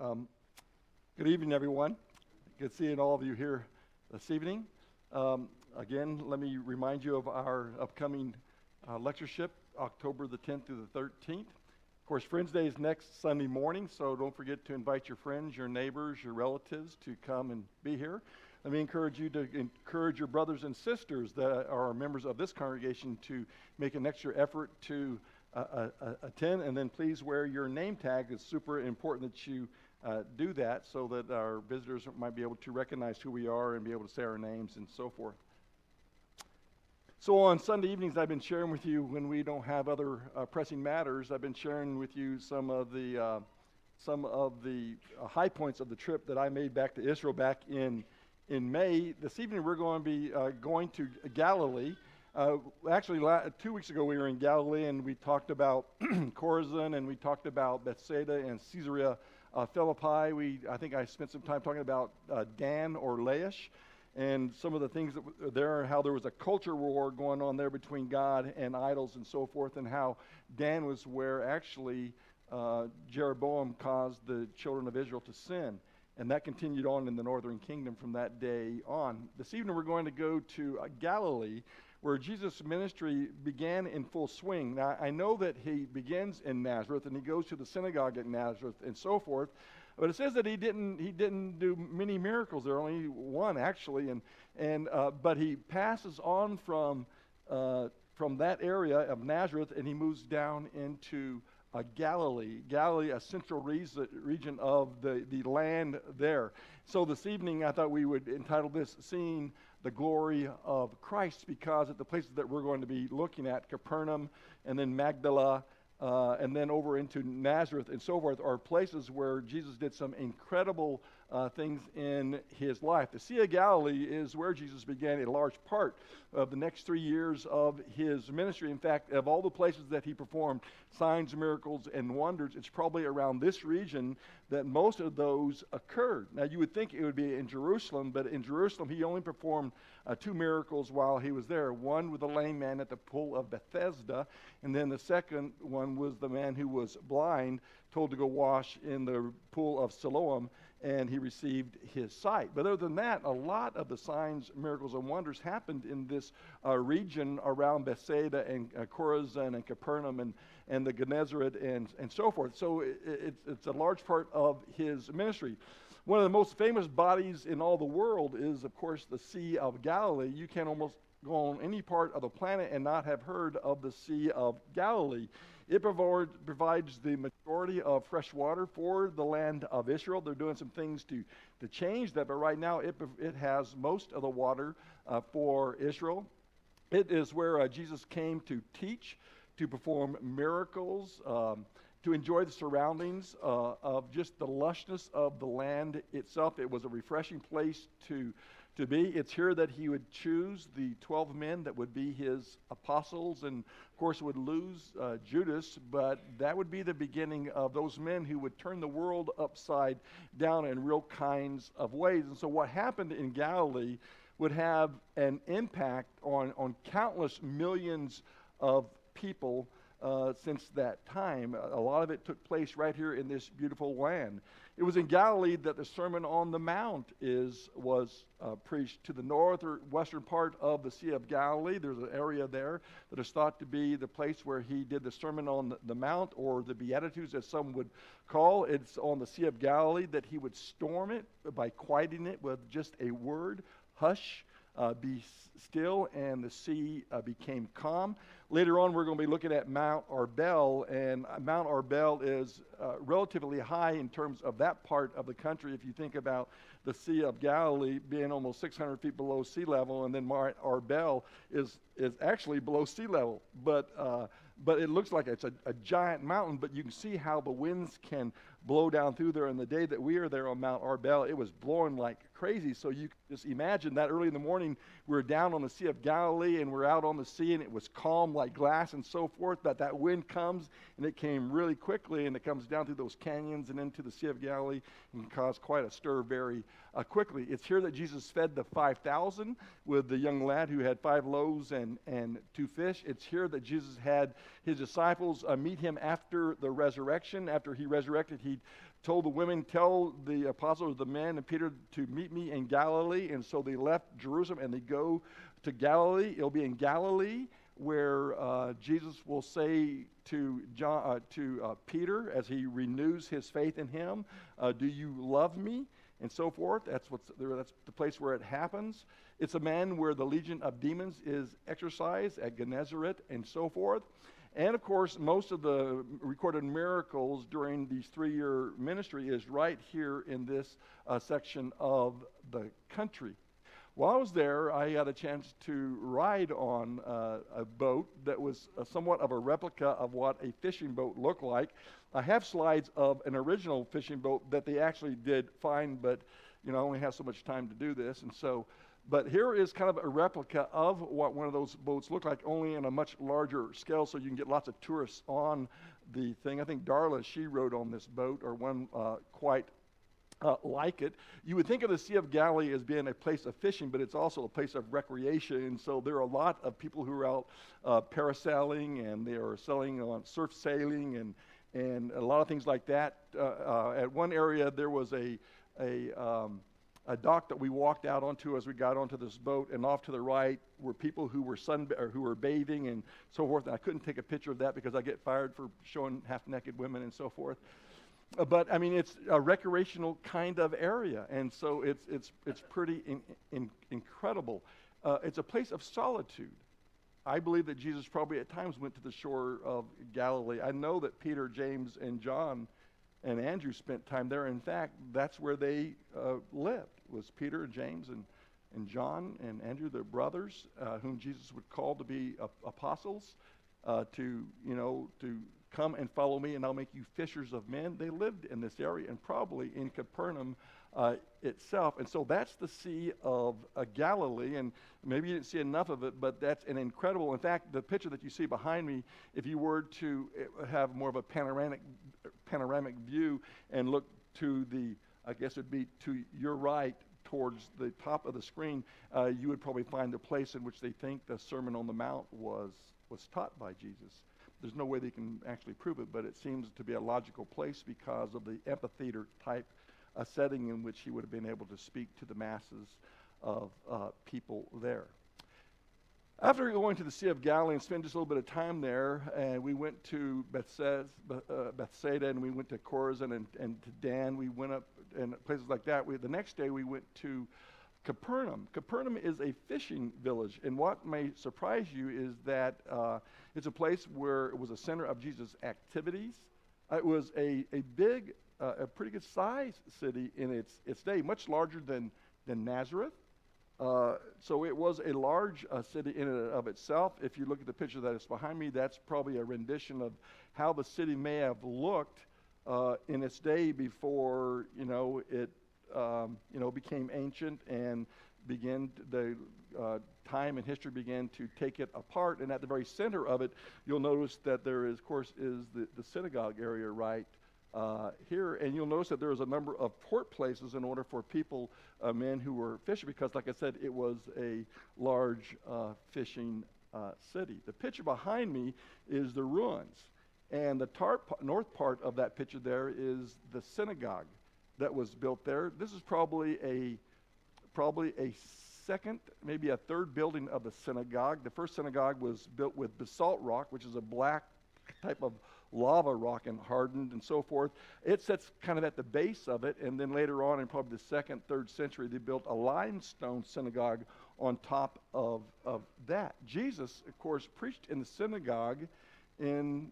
Um, Good evening, everyone. Good seeing all of you here this evening. Again, let me remind you of our upcoming lectureship, October the 10th through the 13th. Of course, Friends Day is next Sunday morning, so don't forget to invite your friends, your neighbors, your relatives to come and be here. Let me encourage you to encourage your brothers and sisters that are members of this congregation to make an extra effort to attend, and then please wear your name tag. It's super important that you do that so that our visitors might be able to recognize who we are and be able to say our names and so forth. So on Sunday evenings, I've been sharing with you, when we don't have other pressing matters, I've been sharing with you some of the high points of the trip that I made back to Israel back in May. This evening, we're going to be going to Galilee. Actually, 2 weeks ago, we were in Galilee, and we talked about Chorazin, and we talked about Bethsaida and Caesarea Philippi. I think I spent some time talking about Dan or Laish and some of the things that were there, how there was a culture war going on there between God and idols and so forth, and how Dan was where actually Jeroboam caused the children of Israel to sin. And that continued on in the northern kingdom from that day on. This evening we're going to go to Galilee, where Jesus' ministry began in full swing. Now, I know that he begins in Nazareth, and he goes to the synagogue at Nazareth and so forth, but it says that he didn't do many miracles there, only one actually, but he passes on from that area of Nazareth, and he moves down into Galilee, a central region of the land there. So this evening I thought we would entitle this Seeing the Glory of Christ, because at the places that we're going to be looking at, Capernaum and then Magdala, and then over into Nazareth and so forth, are places where Jesus did some incredible things in his life. The Sea of Galilee is where Jesus began a large part of the next 3 years of his ministry. In fact, of all the places that he performed signs, miracles, and wonders, it's probably around this region that most of those occurred. Now, you would think it would be in Jerusalem, but in Jerusalem he only performed 2 miracles while he was there. One with the lame man at the pool of Bethesda, and then the second one was the man who was blind, told to go wash in the pool of Siloam, and he received his sight. But other than that, a lot of the signs, miracles, and wonders happened in this region around Bethsaida and Chorazin and Capernaum and the Gennesaret and so forth. So it's a large part of his ministry. One of the most famous bodies in all the world is, of course, the Sea of Galilee. You can almost go on any part of the planet and not have heard of the Sea of Galilee. It provides the majority of fresh water for the land of Israel. They're doing some things to change that, but right now it has most of the water for Israel. It is where Jesus came to teach, to perform miracles, to enjoy the surroundings of just the lushness of the land itself. It was a refreshing place to be. It's here that he would choose the 12 men that would be his apostles, and of course would lose Judas, but that would be the beginning of those men who would turn the world upside down in real kinds of ways. And so what happened in Galilee would have an impact on countless millions of people since that time. A lot of it took place right here in this beautiful land. It was in Galilee that the Sermon on the Mount was preached. To the northwestern part of the Sea of Galilee, there's an area there that is thought to be the place where he did the Sermon on the Mount, or the Beatitudes, as some would call. It's on the Sea of Galilee that he would storm it by quieting it with just a word, hush, be still, and the sea became calm. Later on, we're going to be looking at Mount Arbel, and Mount Arbel is relatively high in terms of that part of the country. If you think about the Sea of Galilee being almost 600 feet below sea level, and then Mount Arbel is actually below sea level, but it looks like it's a giant mountain. But you can see how the winds can blow down through there. And the day that we were there on Mount Arbel, it was blowing like crazy. So you can just imagine that early in the morning, we're down on the Sea of Galilee, and we're out on the sea, and it was calm like glass and so forth. But that wind comes, and it came really quickly, and it comes down through those canyons and into the Sea of Galilee and can cause quite a stir very quickly. It's here that Jesus fed the 5,000 with the young lad who had 5 loaves and 2 fish. It's here that Jesus had his disciples meet him after the resurrection. After he resurrected, he told the women, tell the apostles, the men, and Peter to meet me in Galilee. And so they left Jerusalem and they go to Galilee. It'll be in Galilee where Jesus will say to Peter as he renews his faith in him, do you love me? And so forth. That's the place where it happens. It's a man where the legion of demons is exorcised at Gennesaret and so forth. And of course, most of the recorded miracles during these 3-year ministry is right here in this section of the country. While I was there, I had a chance to ride on a boat that was somewhat of a replica of what a fishing boat looked like. I have slides of an original fishing boat that they actually did find, but I only have so much time to do this. And so, but here is kind of a replica of what one of those boats looked like, only in a much larger scale, so you can get lots of tourists on the thing. I think Darla, she rode on this boat, or one quite like it. You would think of the Sea of Galilee as being a place of fishing, but it's also a place of recreation. And so there are a lot of people who are out parasailing, and they are selling on surf sailing and a lot of things like that. At one area, there was a dock that we walked out onto as we got onto this boat, and off to the right were people who were bathing and so forth. And I couldn't take a picture of that because I get fired for showing half-naked women and so forth. But I mean, it's a recreational kind of area, and so it's pretty incredible. It's a place of solitude. I believe that Jesus probably at times went to the shore of Galilee. I know that Peter, James, and John and Andrew spent time there. In fact, that's where they lived, was Peter and James and John and Andrew, their brothers, whom Jesus would call to be apostles, to come and follow me, and I'll make you fishers of men. They lived in this area, and probably in Capernaum itself. And so that's the Sea of Galilee, and maybe you didn't see enough of it, but that's an incredible. In fact, the picture that you see behind me, if you were to have more of a panoramic view and look to I guess it'd be to your right towards the top of the screen, you would probably find the place in which they think the Sermon on the Mount was taught by Jesus. There's no way they can actually prove it, but it seems to be a logical place because of the amphitheater type setting in which he would have been able to speak to the masses of people there. After going to the Sea of Galilee and spent just a little bit of time there, and we went to Bethsaida, and we went to Chorazin and to Dan. We went up and places like that. The next day we went to Capernaum. Capernaum is a fishing village, and what may surprise you is that it's a place where it was a center of Jesus' activities. It was a pretty good sized city in its day, much larger than Nazareth. So it was a large city in and of itself. If you look at the picture that is behind me, that's probably a rendition of how the city may have looked in its day before it became ancient and the time and history began to take it apart. And at the very center of it, you'll notice that there is, of course, the synagogue area right here. And you'll notice that there is a number of port places in order for people, men who were fishing, because, like I said, it was a large fishing city. The picture behind me is the ruins. And the north part of that picture there is the synagogue that was built there. This is probably a second, maybe a third building of the synagogue. The first synagogue was built with basalt rock, which is a black type of lava rock and hardened and so forth. It sits kind of at the base of it, and then later on in probably the 2nd, 3rd century, they built a limestone synagogue on top of that. Jesus, of course, preached in the synagogue in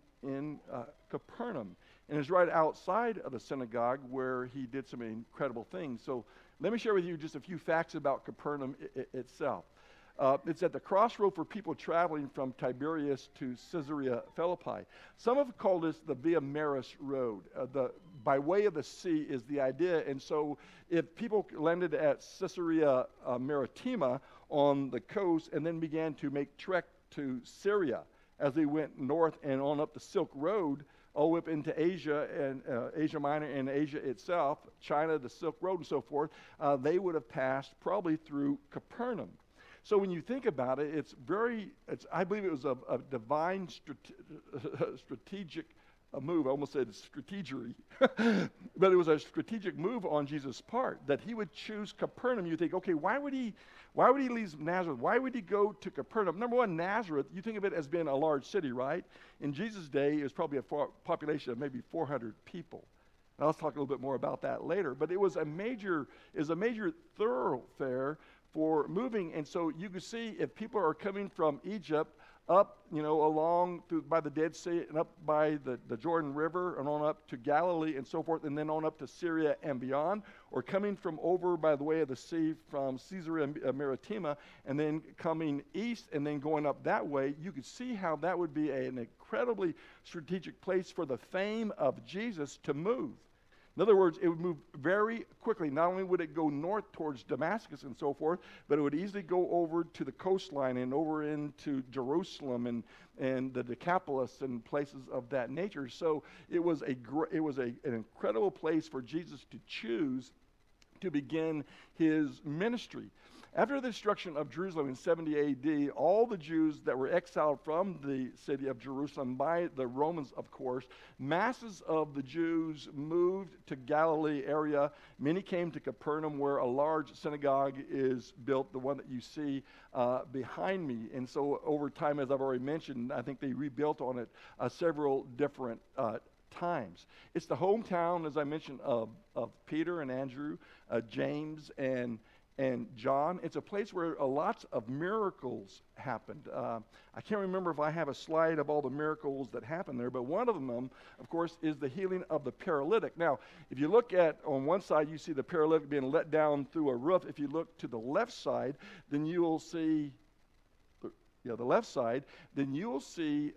Capernaum, and it's right outside of the synagogue where he did some incredible things. So let me share with you just a few facts about Capernaum itself. It's at the crossroad for people traveling from Tiberias to Caesarea Philippi. Some have called this the Via Maris Road. The by way of the sea is the idea. And so if people landed at Caesarea Maritima on the coast and then began to make trek to Syria as they went north and on up the Silk Road, all the way up into Asia and Asia Minor and Asia itself, China, the Silk Road and so forth, they would have passed probably through Capernaum. So when you think about it, I believe it was a divine strategic move. I almost said strategery, but it was a strategic move on Jesus' part that he would choose Capernaum. You think, okay, why would he leave Nazareth? Why would he go to Capernaum? Number one, Nazareth, you think of it as being a large city, right? In Jesus' day, it was probably a population of maybe 400 people. Now, let's talk a little bit more about that later. But it was a major thoroughfare for moving. And so you can see if people are coming from Egypt up, along by the Dead Sea and up by the Jordan River and on up to Galilee and so forth, and then on up to Syria and beyond, or coming from over by the way of the sea from Caesarea Maritima and then coming east and then going up that way, you could see how that would be an incredibly strategic place for the fame of Jesus to move. In other words, it would move very quickly. Not only would it go north towards Damascus and so forth, but it would easily go over to the coastline and over into Jerusalem and the Decapolis and places of that nature. So it was an incredible place for Jesus to choose to begin his ministry. After the destruction of Jerusalem in 70 A.D., all the Jews that were exiled from the city of Jerusalem by the Romans, of course, masses of the Jews moved to Galilee area. Many came to Capernaum, where a large synagogue is built, the one that you see behind me. And so over time, as I've already mentioned, I think they rebuilt on it several different times. It's the hometown, as I mentioned, of Peter and Andrew, James and John. It's a place where lots of miracles happened. I can't remember if I have a slide of all the miracles that happened there, but one of them, of course, is the healing of the paralytic. Now, if you look at, on one side, you see the paralytic being let down through a roof. If you look to the left side, then you will see, the left side, then you will see,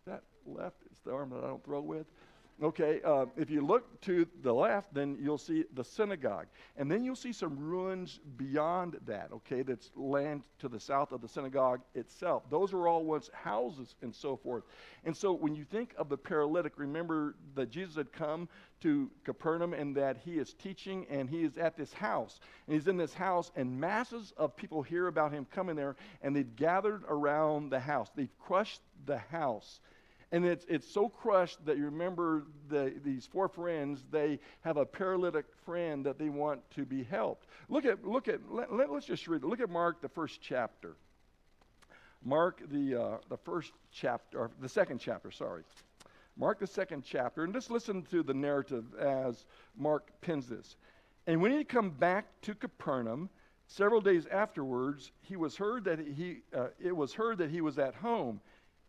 that left is the arm that I don't throw with. Okay, if you look to the left, then you'll see the synagogue. And then you'll see some ruins beyond that, okay, that's land to the south of the synagogue itself. Those were all once houses and so forth. And so when you think of the paralytic, remember that Jesus had come to Capernaum and that he is teaching and he is at this house. And he's in this house and masses of people hear about him coming there and they've gathered around the house. They've crushed the house. And it's so crushed that you remember these four friends, they have a paralytic friend that they want to be helped. Let's just read it. Look at Mark, the first chapter. Mark, the first chapter, or the second chapter, sorry. Mark, the second chapter, and just listen to the narrative as Mark pens this. And when he had come back to Capernaum, several days afterwards, it was heard that he was at home.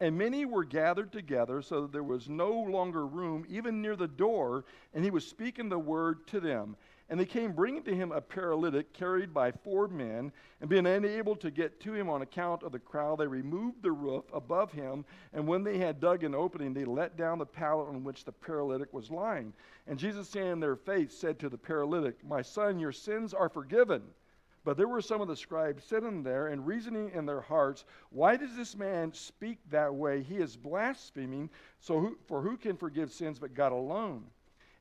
And many were gathered together, so that there was no longer room, even near the door, and he was speaking the word to them. And they came bringing to him a paralytic carried by 4 men, and being unable to get to him on account of the crowd, they removed the roof above him, and when they had dug an opening, they let down the pallet on which the paralytic was lying. And Jesus, seeing their faith, said to the paralytic, "My son, your sins are forgiven." But there were some of the scribes sitting there and reasoning in their hearts, "Why does this man speak that way? He is blaspheming. For who can forgive sins but God alone?"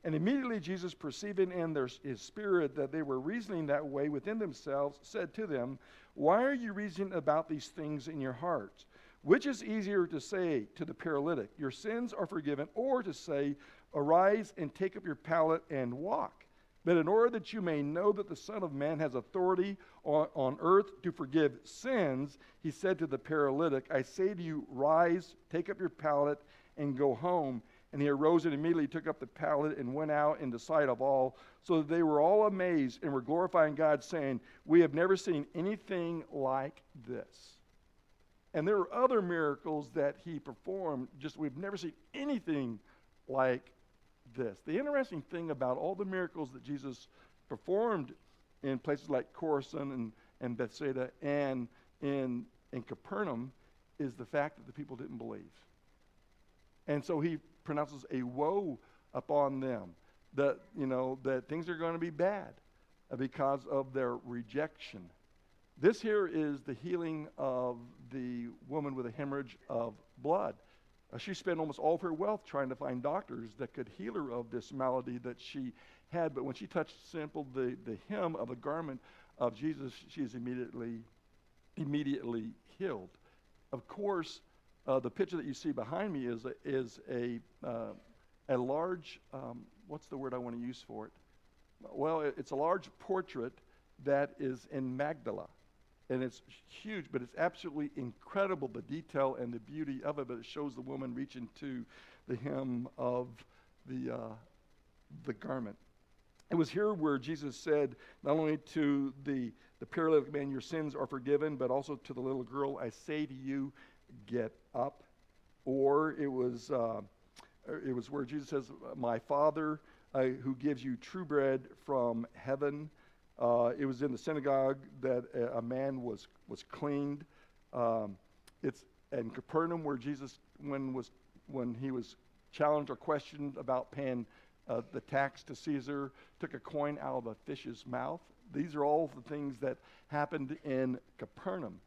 And immediately Jesus, perceiving in his spirit that they were reasoning that way within themselves, said to them, "Why are you reasoning about these things in your hearts? Which is easier to say to the paralytic, 'Your sins are forgiven,' or to say, 'Arise and take up your pallet and walk'? But in order that you may know that the Son of Man has authority on earth to forgive sins," he said to the paralytic, "I say to you, rise, take up your pallet, and go home." And he arose and immediately took up the pallet and went out in the sight of all, so that they were all amazed and were glorifying God, saying, "We have never seen anything like this." And there were other miracles that he performed, just we've never seen anything like this. The interesting thing about all the miracles that Jesus performed in places like Chorazin and Bethsaida and in Capernaum is the fact that the people didn't believe. And so he pronounces a woe upon them. that things are going to be bad because of their rejection. This here is the healing of the woman with a hemorrhage of blood. She spent almost all of her wealth trying to find doctors that could heal her of this malady that she had. But when she touched the hem of the garment of Jesus, she is immediately healed. Of course, the picture that you see behind me is a large, what's the word I want to use for it? Well, it's a large portrait that is in Magdala. And it's huge, but it's absolutely incredible, the detail and the beauty of it. But it shows the woman reaching to the hem of the garment. It was here where Jesus said, not only to the paralytic man, your sins are forgiven, but also to the little girl, I say to you, get up. Or it was where Jesus says, my Father who gives you true bread from heaven. It was in the synagogue that a man was cleaned. It's in Capernaum where Jesus, when he was challenged or questioned about paying the tax to Caesar, took a coin out of a fish's mouth. These are all the things that happened in Capernaum.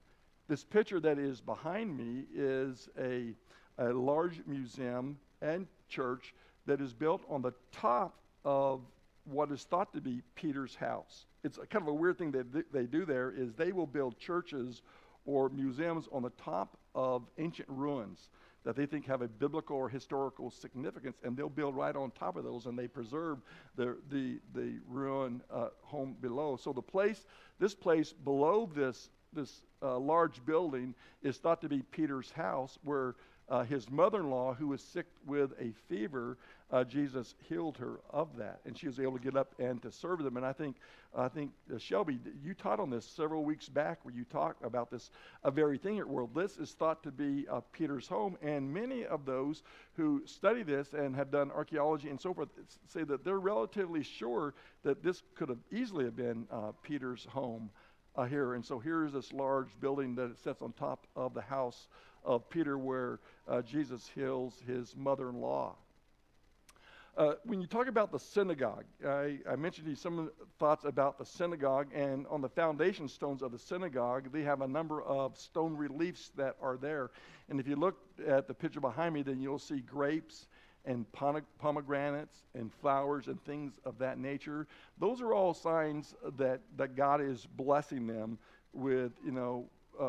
This picture that is behind me is a large museum and church that is built on the top of what is thought to be Peter's house. It's kind of a weird thing that they do there is they will build churches or museums on the top of ancient ruins that they think have a biblical or historical significance, and they'll build right on top of those, and they preserve the ruin home below. So this place below this large building is thought to be Peter's house, where his mother-in-law, who was sick with a fever, Jesus healed her of that, and she was able to get up and to serve them. And I think Shelby, you taught on this several weeks back, where you talked about this very thing here. Well, this is thought to be Peter's home, and many of those who study this and have done archaeology and so forth say that they're relatively sure that this could have easily have been Peter's home here. And so here's this large building that it sits on top of the house of Peter, where Jesus heals his mother-in-law. When you talk about the synagogue, I mentioned to you some thoughts about the synagogue, and on the foundation stones of the synagogue, they have a number of stone reliefs that are there. And if you look at the picture behind me, then you'll see grapes and pomegranates and flowers and things of that nature. Those are all signs that God is blessing them with,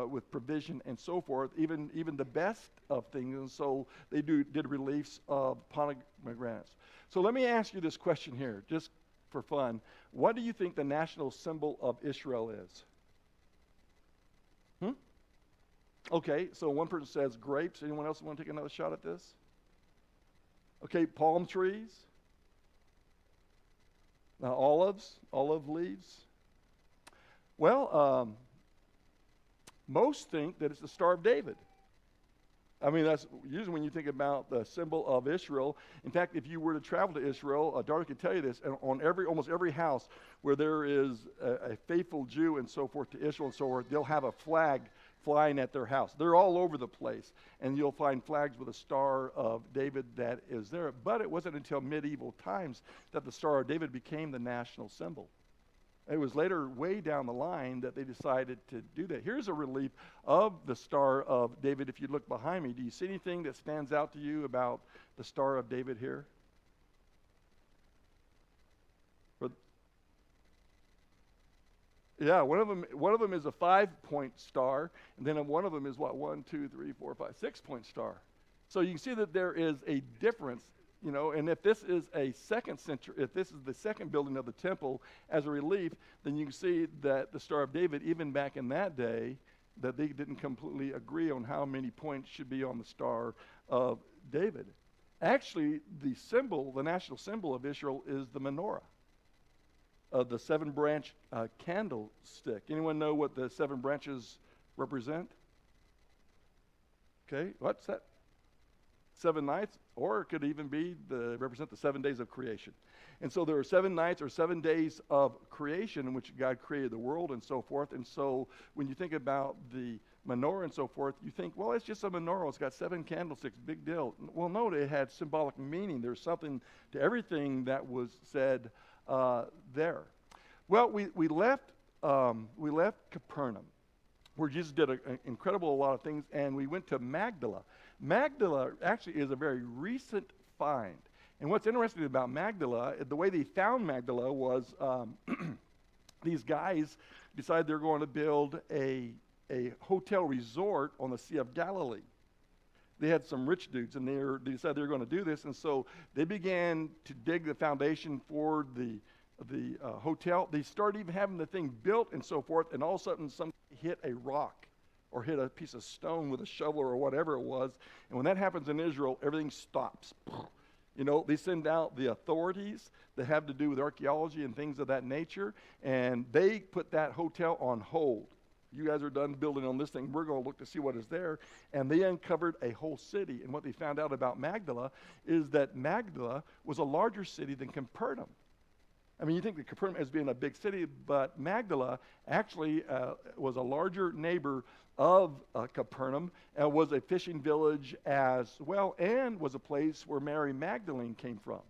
with provision and so forth, even the best of things. And so they did reliefs of pomegranates. So let me ask you this question here, just for fun. What do you think the national symbol of Israel is? Okay, so one person says grapes. Anyone else want to take another shot at this? Okay, palm trees. Olive leaves. Well, most think that it's the Star of David. I mean, that's usually when you think about the symbol of Israel. In fact, if you were to travel to Israel, Darla could tell you this, and on almost every house where there is a faithful Jew and so forth to Israel and so forth, they'll have a flag flying at their house. They're all over the place, and you'll find flags with a Star of David that is there. But it wasn't until medieval times that the Star of David became the national symbol. It was later, way down the line, that they decided to do that. Here's a relief of the Star of David. If you look behind me, do you see anything that stands out to you about the Star of David here? Yeah, one of them is a 5-point star, and then one of them is what? 1, 2, 3, 4, 5, 6-point star. So you can see that there is a difference. And if this is if this is the second building of the temple as a relief, then you can see that the Star of David, even back in that day, that they didn't completely agree on how many points should be on the Star of David. Actually, the national symbol of Israel is the menorah, the 7-branch candlestick. Anyone know what the 7 branches represent? Okay, what's that? 7 nights, or it could even be represent the 7 days of creation. And so there are 7 nights or 7 days of creation in which God created the world and so forth. And so when you think about the menorah and so forth, you think, well, it's just a menorah. It's got 7 candlesticks, big deal. Well, no, it had symbolic meaning. There's something to everything that was said there. Well, we left Capernaum, where Jesus did an incredible lot of things, and we went to Magdala. Magdala actually is a very recent find. And what's interesting about Magdala, the way they found Magdala was these guys decided they're going to build a hotel resort on the Sea of Galilee. They had some rich dudes, and they decided they were going to do this, and so they began to dig the foundation for the hotel. They started even having the thing built and so forth, and all of a sudden somebody hit a rock or hit a piece of stone with a shovel or whatever it was, and when that happens in Israel, everything stops. You know, they send out the authorities that have to do with archaeology and things of that nature, and they put that hotel on hold. You guys are done building on this thing. We're going to look to see what is there. And they uncovered a whole city. And what they found out about Magdala is that Magdala was a larger city than Capernaum. I mean, you think of Capernaum as being a big city, but Magdala actually was a larger neighbor of Capernaum, and was a fishing village as well, and was a place where Mary Magdalene came from.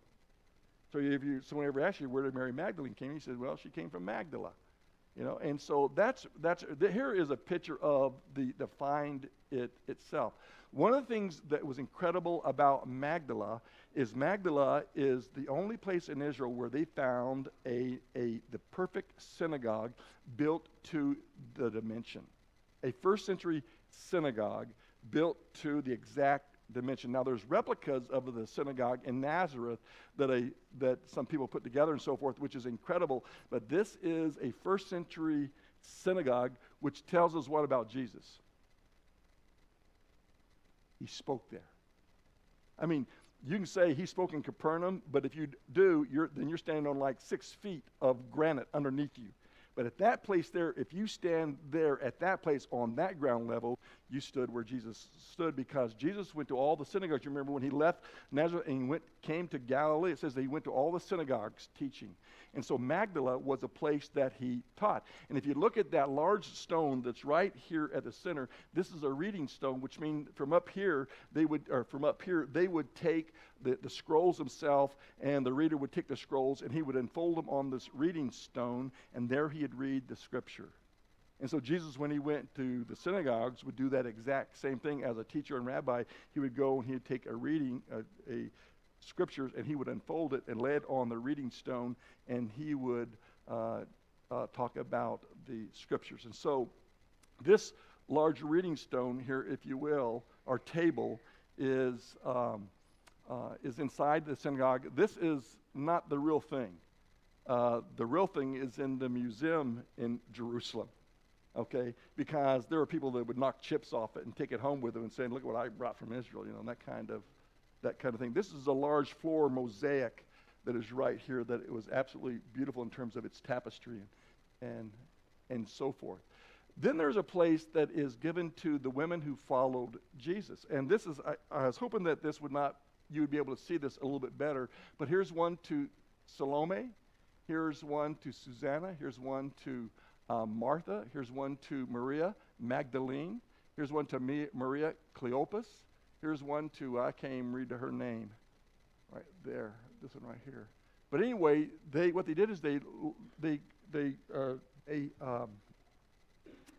So if someone ever asks you, where did Mary Magdalene came, he says, well, she came from Magdala. You know, and so here is a picture of the find itself. One of the things that was incredible about Magdala is the only place in Israel where they found the perfect synagogue built to the dimension. A first century synagogue built to the exact dimension. Now there's replicas of the synagogue in Nazareth that some people put together and so forth, which is incredible. But this is a first century synagogue, which tells us what about Jesus? He spoke there. I mean, you can say he spoke in Capernaum, but if you do, then you're standing on like 6 feet of granite underneath you. But at that place there, if you stand there at that place on that ground level, you stood where Jesus stood, because Jesus went to all the synagogues. You remember when he left Nazareth and he came to Galilee, it says that he went to all the synagogues teaching. And so Magdala was a place that he taught. And if you look at that large stone that's right here at the center, this is a reading stone, which means from up here they would take the scrolls themselves, and the reader would take the scrolls and he would unfold them on this reading stone, and there he'd read the scripture. And so Jesus, when he went to the synagogues, would do that exact same thing. As a teacher and rabbi, he would go and he'd take a reading, a scriptures, and he would unfold it and lay it on the reading stone, and he would talk about the scriptures. And so this large reading stone here, if you will, our table, is inside the synagogue. This is not the real thing. The real thing is in the museum in Jerusalem, okay? Because there are people that would knock chips off it and take it home with them and say, look what I brought from Israel, you know, and that kind of thing. This is a large floor mosaic that is right here, that it was absolutely beautiful in terms of its tapestry and so forth. Then there's a place that is given to the women who followed Jesus. And this is, I was hoping that you would be able to see this a little bit better, but here's one to Salome, here's one to Susanna, here's one to Martha, here's one to Maria Magdalene, here's one to Maria Cleopas, here's one to, I can't even read her name, right there, this one right here. But anyway, what they did is they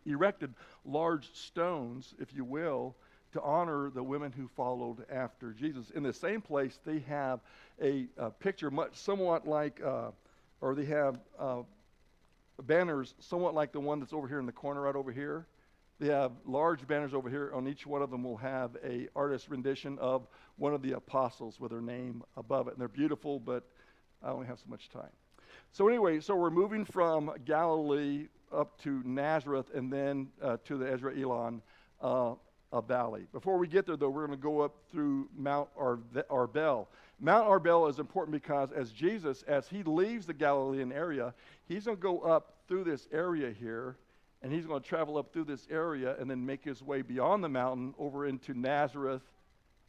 erected large stones, if you will, to honor the women who followed after Jesus. In the same place, they have a picture somewhat like, or they have banners somewhat like the one that's over here in the corner right over here. They have large banners over here. On each one of them will have a artist rendition of one of the apostles with their name above it. And they're beautiful, but I only have so much time. So anyway, we're moving from Galilee up to Nazareth and then to the Ezra Elon valley. Before we get there, though, we're going to go up through Mount Arbel. Mount Arbel is important because as Jesus, as he leaves the Galilean area, he's going to go up through this area here, and he's going to travel up through this area and then make his way beyond the mountain over into Nazareth,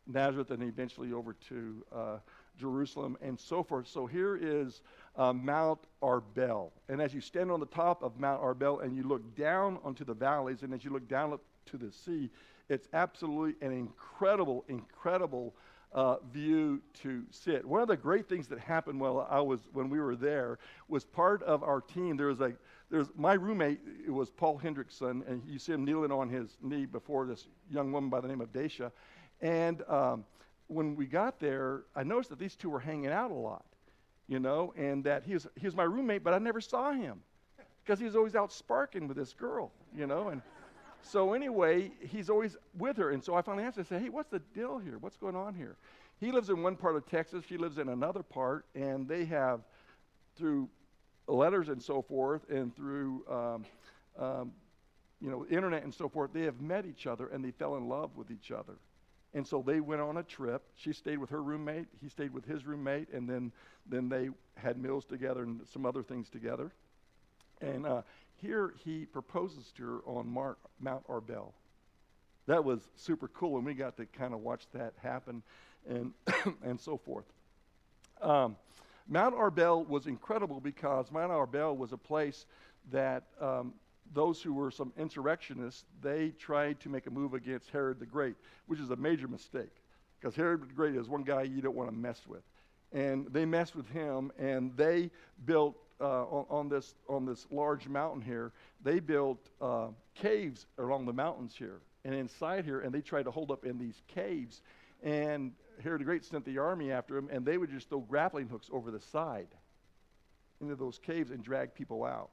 and eventually over to Jerusalem and so forth. So here is Mount Arbel. And as you stand on the top of Mount Arbel and you look down onto the valleys, and as you look down to the sea. It's absolutely an incredible, incredible view to sit. One of the great things that happened when we were there was part of our team. There's my roommate. It was Paul Hendrickson, and you see him kneeling on his knee before this young woman by the name of Daisha. And when we got there, I noticed that these two were hanging out a lot, and that he was my roommate, but I never saw him because he was always out sparking with this girl, and so anyway, he's always with her. And so I finally asked him, I said, hey, what's the deal here? What's going on here? He lives in one part of Texas. She lives in another part. And they have, through letters and so forth, and through, internet and so forth, they have met each other, and they fell in love with each other. And so they went on a trip. She stayed with her roommate. He stayed with his roommate. And then they had meals together and some other things together. And here he proposes to her on Mount Arbel. That was super cool, and we got to kind of watch that happen and and so forth. Mount Arbel was incredible because Mount Arbel was a place that those who were some insurrectionists, they tried to make a move against Herod the Great, which is a major mistake because Herod the Great is one guy you don't want to mess with. And they messed with him, and they built on this large mountain here, they built caves along the mountains here and inside here, and they tried to hold up in these caves. And Herod the Great sent the army after him, and they would just throw grappling hooks over the side into those caves and drag people out.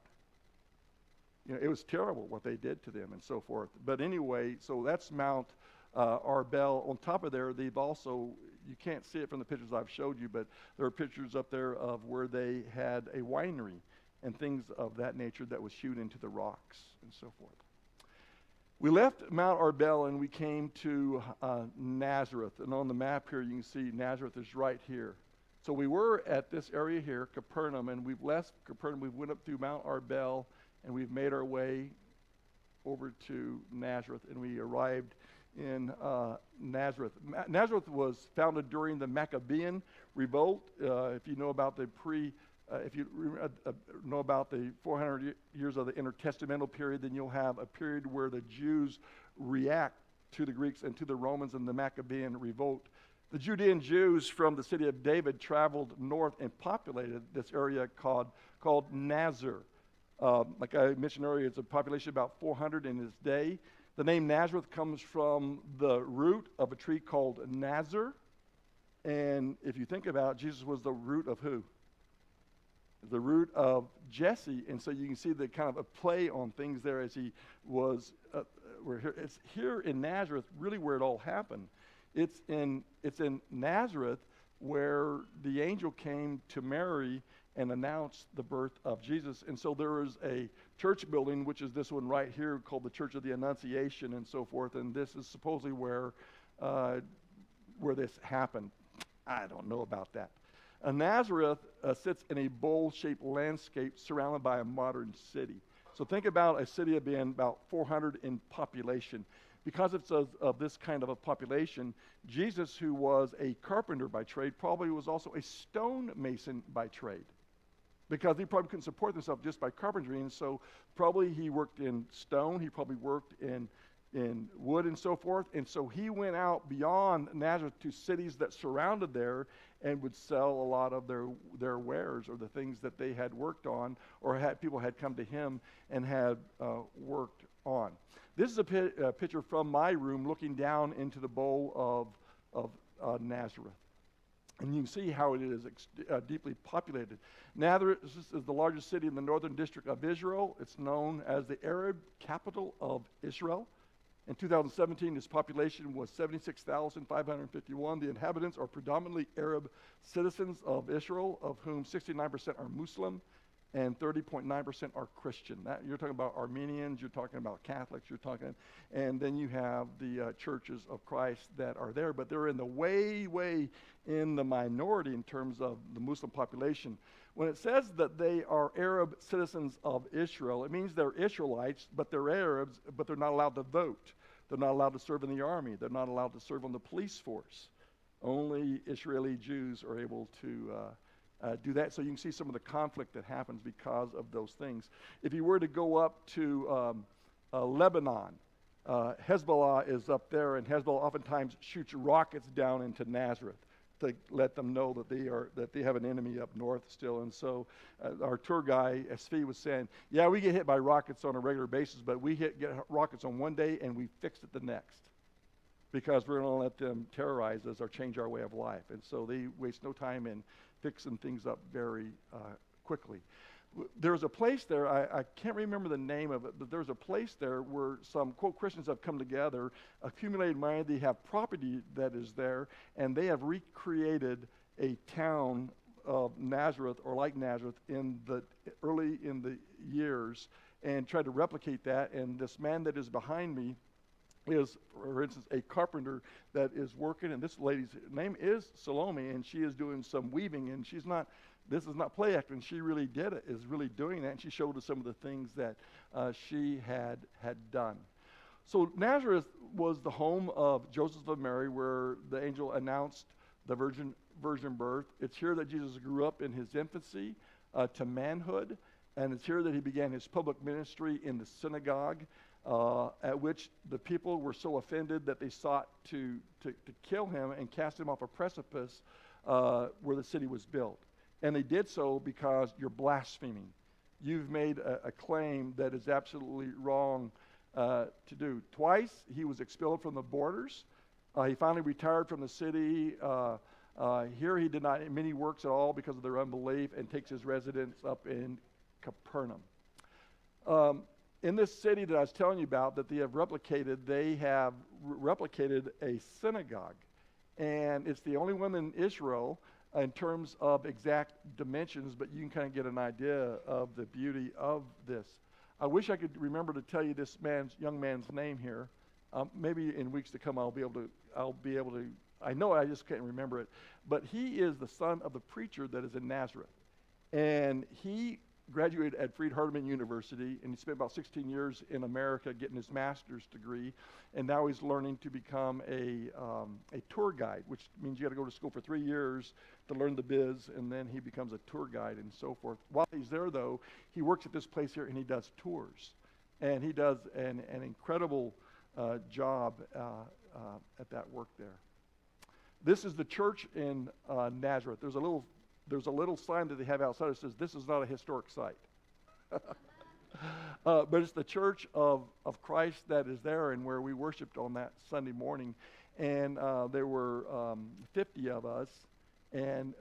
It was terrible what they did to them and so forth. But anyway, so that's Mount Arbel. On top of there, they've also, you can't see it from the pictures I've showed you, but there are pictures up there of where they had a winery and things of that nature that was hewed into the rocks and so forth. We left Mount Arbel and we came to Nazareth. And on the map here, you can see Nazareth is right here. So we were at this area here, Capernaum, and we've left Capernaum. We went up through Mount Arbel, and we've made our way over to Nazareth, and we arrived in Nazareth. Nazareth was founded during the Maccabean revolt. If you know about the know about the 400 years of the intertestamental period, then you'll have a period where the Jews react to the Greeks and to the Romans in the Maccabean revolt. The Judean Jews from the city of David traveled north and populated this area called Nazar. Like I mentioned earlier, it's a population of about 400 in its day. The name Nazareth comes from the root of a tree called Nazar. And if you think about it, Jesus was the root of who? The root of Jesse. And so you can see the kind of a play on things there as he was. It's here in Nazareth, really where it all happened. It's in Nazareth where the angel came to Mary and announced the birth of Jesus. And so there is a church building, which is this one right here, called the Church of the Annunciation and so forth. And this is supposedly where this happened. I don't know about that. Nazareth sits in a bowl-shaped landscape surrounded by a modern city. So think about a city of being about 400 in population. Because it's of this kind of a population, Jesus, who was a carpenter by trade, probably was also a stonemason by trade. Because he probably couldn't support himself just by carpentry, and so probably he worked in stone, he probably worked in wood and so forth, and so he went out beyond Nazareth to cities that surrounded there and would sell a lot of their wares or the things that they had worked on or people had come to him and had worked on. This is a picture from my room looking down into the bowl of Nazareth. And you can see how it is deeply populated. Nazareth is the largest city in the northern district of Israel. It's known as the Arab capital of Israel. In 2017, its population was 76,551. The inhabitants are predominantly Arab citizens of Israel, of whom 69% are Muslim and 30.9% are Christian. You're talking about Armenians, you're talking about Catholics, and then you have the churches of Christ that are there, but they're in the way in the minority in terms of the Muslim population. When it says that they are Arab citizens of Israel, it means they're Israelites, but they're Arabs, but they're not allowed to vote. They're not allowed to serve in the army. They're not allowed to serve on the police force. Only Israeli Jews are able to do that. So you can see some of the conflict that happens because of those things. If you were to go up to Lebanon, Hezbollah is up there, and Hezbollah oftentimes shoots rockets down into Nazareth to let them know that they have an enemy up north still. And so our tour guy, SV, was saying, yeah, we get hit by rockets on a regular basis, but we get rockets on one day and we fix it the next, because we're going to let them terrorize us or change our way of life. And so they waste no time in fixing things up very quickly. There's a place there, I can't remember the name of it, but there's a place there where some, quote, Christians have come together, accumulated money, they have property that is there, and they have recreated a town of Nazareth, or like Nazareth, early in the years, and tried to replicate that. And this man that is behind me is, for instance, a carpenter that is working, and this lady's name is Salome, and she is doing some weaving, and this is not play acting. She really is really doing that, and she showed us some of the things that she had done. So Nazareth was the home of Joseph and Mary, where the angel announced the virgin birth. It's here that Jesus grew up in his infancy to manhood, and it's here that he began his public ministry in the synagogue, at which the people were so offended that they sought to kill him and cast him off a precipice where the city was built. And they did so because you're blaspheming. You've made a claim that is absolutely wrong to do. Twice he was expelled from the borders. He finally retired from the city. Here he did not many works at all because of their unbelief, and takes his residence up in Capernaum. In this city that I was telling you about that they have replicated a synagogue. And it's the only one in Israel in terms of exact dimensions, but you can kind of get an idea of the beauty of this. I wish I could remember to tell you this young man's name here. Maybe in weeks to come I'll be able to. I know I just can't remember it. But he is the son of the preacher that is in Nazareth, and he graduated at Freed-Hardeman University, and he spent about 16 years in America getting his master's degree, and now he's learning to become a tour guide, which means you got to go to school for 3 years to learn the biz, and then he becomes a tour guide and so forth. While he's there, though, he works at this place here, and he does tours, and he does an incredible job at that work there. This is the church in Nazareth. There's a little sign that they have outside that says, "This is not a historic site." But it's the church of Christ that is there, and where we worshiped on that Sunday morning. And there were 50 of us, and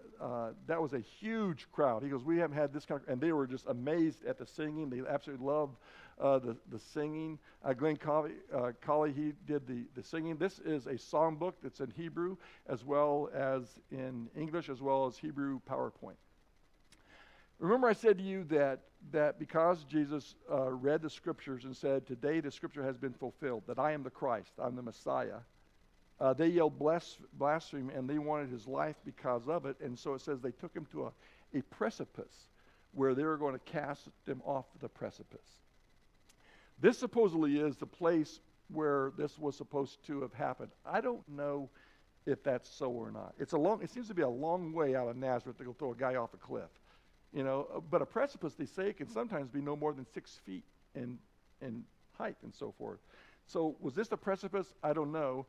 that was a huge crowd. He goes, we haven't had this kind of, and they were just amazed at the singing. They absolutely loved the singing. Glenn Colley, he did the singing. This is a songbook that's in Hebrew as well as in English, as well as Hebrew PowerPoint. Remember I said to you that because Jesus read the scriptures and said, today the scripture has been fulfilled, that I am the Christ, I'm the Messiah. They yelled blasphemy, and they wanted his life because of it. And so it says they took him to a precipice where they were going to cast him off the precipice. This supposedly is the place where this was supposed to have happened. I don't know if that's so or not. It seems to be a long way out of Nazareth to go throw a guy off a cliff. But a precipice, they say, can sometimes be no more than 6 feet in height and so forth. So was this the precipice? I don't know.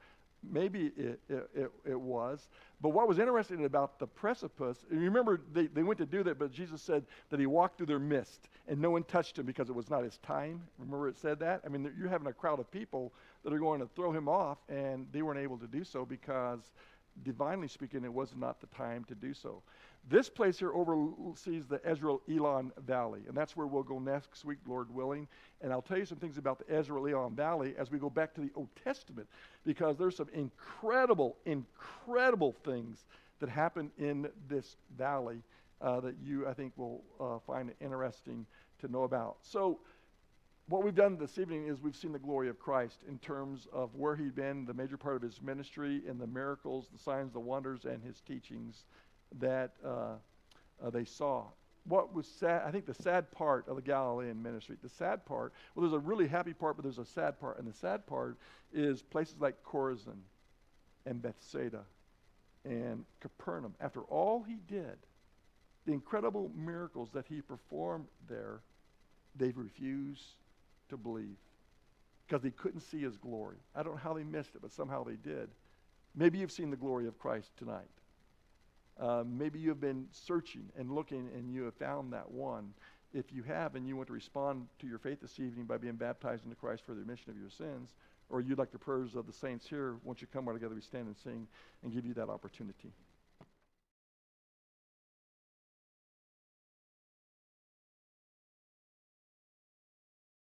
Maybe it was. But what was interesting about the precipice, and remember they went to do that, but Jesus said that he walked through their midst and no one touched him because it was not his time. Remember it said that? I mean, you're having a crowd of people that are going to throw him off, and they weren't able to do so because, divinely speaking, it was not the time to do so. This place here oversees the Ezra-Elon Valley, and that's where we'll go next week, Lord willing. And I'll tell you some things about the Ezra-Elon Valley as we go back to the Old Testament, because there's some incredible, incredible things that happen in this valley that you, I think, will find it interesting to know about. So what we've done this evening is we've seen the glory of Christ in terms of where he'd been, the major part of his ministry, and the miracles, the signs, the wonders, and his teachings that they saw. What was sad, I think the sad part of the Galilean ministry, the sad part, well, there's a really happy part, but there's a sad part. And the sad part is places like Chorazin and Bethsaida and Capernaum. After all he did, the incredible miracles that he performed there, they refused to believe. because they couldn't see his glory. I don't know how they missed it, but somehow they did. Maybe you've seen the glory of Christ tonight. Maybe you've been searching and looking and you have found that one. If you have and you want to respond to your faith this evening by being baptized into Christ for the remission of your sins, or you'd like the prayers of the saints here, once you come all together, we stand and sing and give you that opportunity.